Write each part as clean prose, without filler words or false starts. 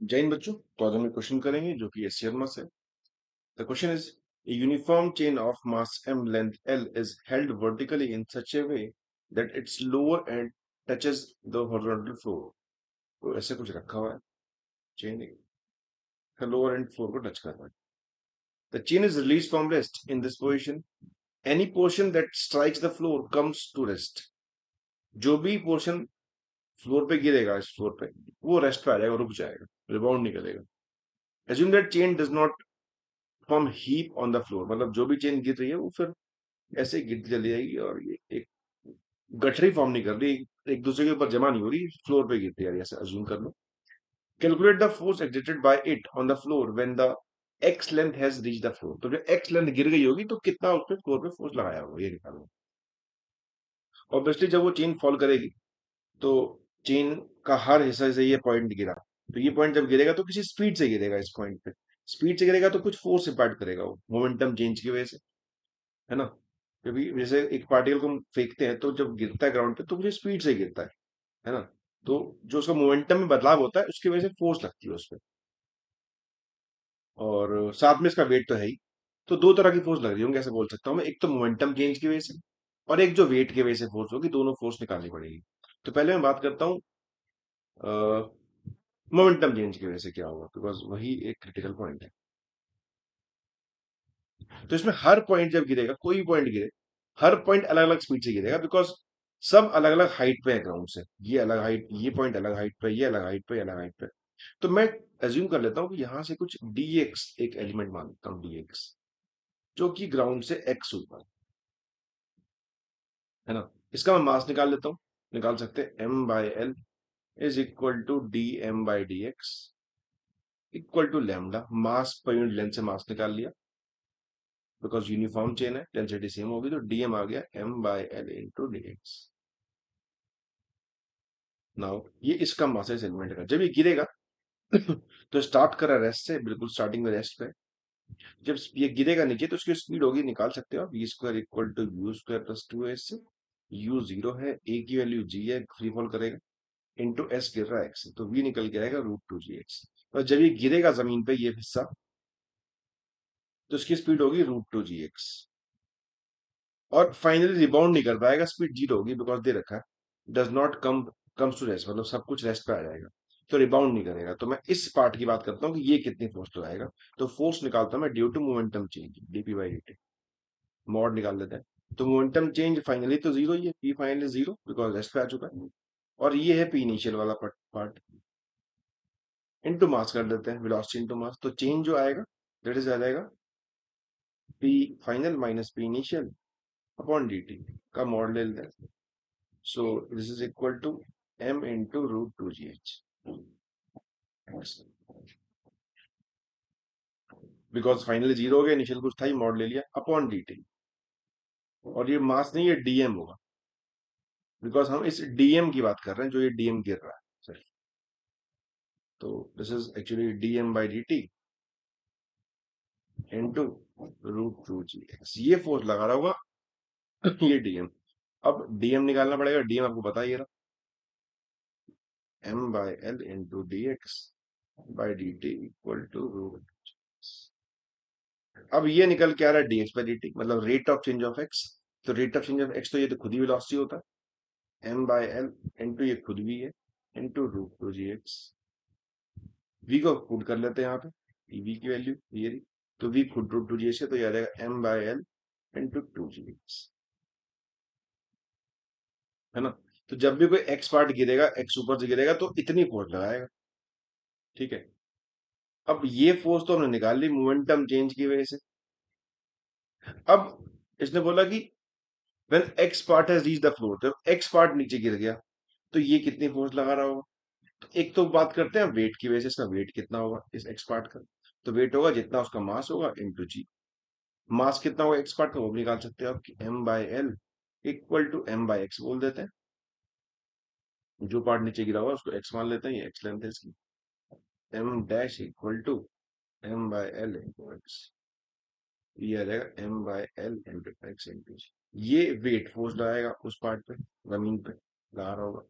जैन बच्चों, तो आज हम एक क्वेश्चन करेंगे जो कि एस शर्मा से। The question is, a uniform chain of mass m length L is held vertically in such a way that its lower end touches the horizontal floor। तो ऐसे कुछ रखा हुआ है, चेन लोअर एंड फ्लोर को touch कर रहा है। The chain is release from rest in this position, any portion that strikes the floor comes to rest. जो भी पोर्शन फ्लोर पे गिरेगा, इस फ्लोर पे, वो रेस्ट पे आ जाएगा, रुक जाएगा, रिबाउंड नहीं करेगा। assume that chain does not form heap on the floor, मतलब जो भी चेन गिर रही है वो फिर ऐसे गिरती चली जाएगी और ये एक गठरी फॉर्म नहीं कर रही, एक दूसरे के ऊपर जमा नहीं हो रही, फ्लोर पे गिरती है, ऐसे अज्यूम कर लो। Calculate the force exerted by it on the floor when the x length has reach the floor. तो जब एक्स लेंथ गिर गई होगी तो कितना उस पे फ्लोर पे फोर्स लगाया होगा, ये निकालो। ऑब्वियसली जब वो चेन फॉल करेगी तो चेन का हर हिस्सा से ये पॉइंट गिरा, तो ये पॉइंट जब गिरेगा तो किसी स्पीड से गिरेगा, इस पॉइंट पे स्पीड से गिरेगा तो कुछ फोर्स इम्पैक्ट करेगा वो मोमेंटम चेंज की वजह से, है ना। क्योंकि जैसे एक पार्टिकल को हम फेंकते हैं तो जब गिरता है ग्राउंड पे तो मुझे स्पीड से गिरता है ना। तो जो उसका मोमेंटम में बदलाव होता है उसकी वजह से फोर्स लगती है उस पर, और साथ में इसका वेट तो है ही। तो दो तरह की फोर्स लग रही होंगी, ऐसे बोल सकता हूँ मैं, एक तो मोमेंटम चेंज की वजह से और एक जो वेट की वजह से फोर्स होगी, दोनों फोर्स निकालनी पड़ेगी। तो पहले मैं बात करता हूँ मोमेंटम चेंज की वजह से क्या होगा, बिकॉज वही एक क्रिटिकल पॉइंट है। तो इसमें हर पॉइंट जब गिरेगा, कोई भी पॉइंट गिरे, हर पॉइंट अलग अलग स्पीड से गिरेगा, बिकॉज सब अलग अलग हाइट पे है ग्राउंड से। ये अलग हाइट, ये पॉइंट अलग हाइट पे, ये अलग हाइट पे, ये अलग हाइट पे। तो मैं एज्यूम कर लेता हूँ कि यहाँ से कुछ dx एक एलिमेंट मान लेता हूँ, dx जो कि ग्राउंड से x ऊपर है ना। इसका मैं मास निकाल लेता हूँ, निकाल सकते हैं m by L is equal to d m by d x equal to lambda. Mass पर यूनिट लेंथ से मास निकाल लिया, बिकॉज यूनिफॉर्म चेन है, डेंसिटी सेम होगी, तो डीएम आ गया m by L into d x. Now ये इसका मास है इस एलिमेंट का, जब ये गिरेगा तो स्टार्ट करा रेस्ट से, बिल्कुल स्टार्टिंग में रेस्ट पे। जब ये गिरेगा नीचे तो उसकी स्पीड होगी, निकाल सकते हो आप, v square equal to u square plus two s. U zero है, ए की वैल्यू जी है, फ्री फॉल करेगा, इंटू एस गिर रहा है एक्स, तो वी निकल के आएगा रूट टू जी एक्स। और जब ये गिरेगा जमीन पे ये हिस्सा, तो उसकी स्पीड होगी रूट टू जी एक्स, और फाइनली रिबाउंड नहीं कर पाएगा, स्पीड जीरो होगी, बिकॉज दे रखा है does not comes to rest, मतलब सब कुछ रेस्ट पे आ जाएगा, तो रिबाउंड नहीं करेगा। तो मैं इस पार्ट की बात करता हूँ कि ये कितनी फोर्स लगाएगा। तो फोर्स निकालता हूं मैं due to momentum change, dp by d t, mod निकाल लेते हैं। तो मोमेंटम चेंज फाइनली तो जीरो ही है, p finally zero, because rest पे आ चुका है। और ये है पी इनिशियल वाला पार्ट, इनटू मास कर देते हैं, वेलोसिटी इनटू मास। तो चेंज जो आएगा दैट इज आ जाएगा P final minus P initial upon D T का मॉड ले लेते हैं। So this is equal to m into root 2gh, because finally zero हो गया, इनिशियल कुछ था ही, मॉड ले लिया अपॉन डी टी। और ये मास नहीं, ये डीएम होगा, बिकॉज हम इस डीएम की बात कर रहे हैं, जो ये डीएम गिर रहा है सिर्फ। तो this is actually dm by d t into root two g x, ये फोर्स लगा रहा होगा ये डीएम। अब डीएम निकालना पड़ेगा, डीएम आपको पता ही है, m by L into d x by d t equal to root. अब ये निकल के आ रहा है dx बाई dt, मतलब rate of change of x। तो rate of change of x तो ये तो खुद ही वेलोसिटी होता है, m बाय एल इंटू ये खुद भी है, into root two g x. v को पुट कर लेते हैं यहाँ पे, v की वैल्यू ये रही, तो v खुद रूट टू जी एक्स है, तो ये आ जाएगा m by L into two g x, है ना। तो जब भी कोई x पार्ट गिरेगा, x ऊपर से गिरेगा तो इतनी फोर्स लगाएगा, ठीक है। अब ये फोर्स तो हमने निकाल ली मोमेंटम चेंज की वजह से। अब इसने बोला कि when x part has reached the floor, जब x part नीचे गिर गया तो ये कितनी फोर्स लगा रहा होगा। तो एक तो बात करते हैं वेट की वजह से, इसका वेट कितना होगा इस एक्स पार्ट का। तो वेट होगा जितना उसका मास होगा इंटू जी। मास कितना होगा एक्स पार्ट का, वो भी निकाल सकते हो आप, m by L equal to m by x बोल देते हैं। जो पार्ट नीचे गिरा हुआ उसको एक्स मान लेते हैं, ये एक्स लेंथ है इसकी। M dash equal to m by L into x, ये आ जाएगा m by L into x into g. ये वेट फोर्स लगाएगा उस पार्ट पे, जमीन पे लगा रहा होगा।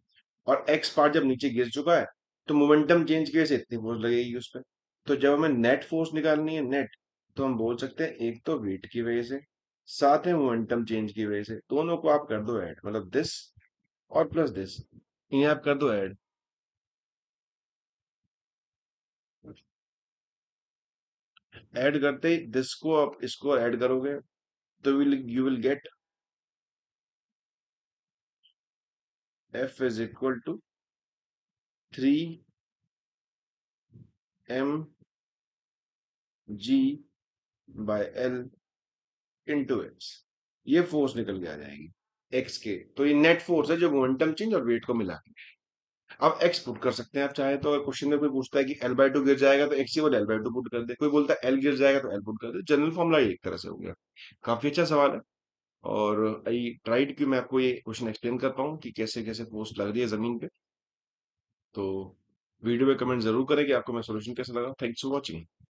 और एक्स पार्ट जब नीचे गिर चुका है तो मोमेंटम चेंज की वजह से इतनी फोर्स लगेगी उस पर। तो जब हमें नेट फोर्स निकालनी है, नेट, तो हम बोल सकते हैं एक तो वेट की वजह से, साथ में मोमेंटम चेंज की वजह से, दोनों को आप कर दो ऐड, मतलब दिस और प्लस दिस, इन्हें आप कर दो ऐड। ऐड करते ही दिस को आप इसको ऐड करोगे तो will you will get F is equal to 3 mg/L into x. ये फोर्स निकल के आ जाएगी एक्स के। तो ये नेट फोर्स है जो मोमेंटम चेंज और वेट को मिला के। अब एक्स पुट कर सकते हैं आप चाहे तो। अगर क्वेश्चन में कोई पूछता है कि L/2 गिर जाएगा तो एक्स इक्वल L/2 पुट कर दे, कोई बोलता है एल गिर जाएगा तो एल पुट कर दे। जनरल फॉर्मूला एक तरह से हो गया। काफी अच्छा सवाल है। और आई ट्राइड कि मैं आपको ये क्वेश्चन एक्सप्लेन कर पाऊँ कि कैसे कैसे फोर्स लग रही है जमीन पे। तो वीडियो में कमेंट जरूर करें कि आपको मैं सोल्यूशन कैसा लगा। Thanks for watching.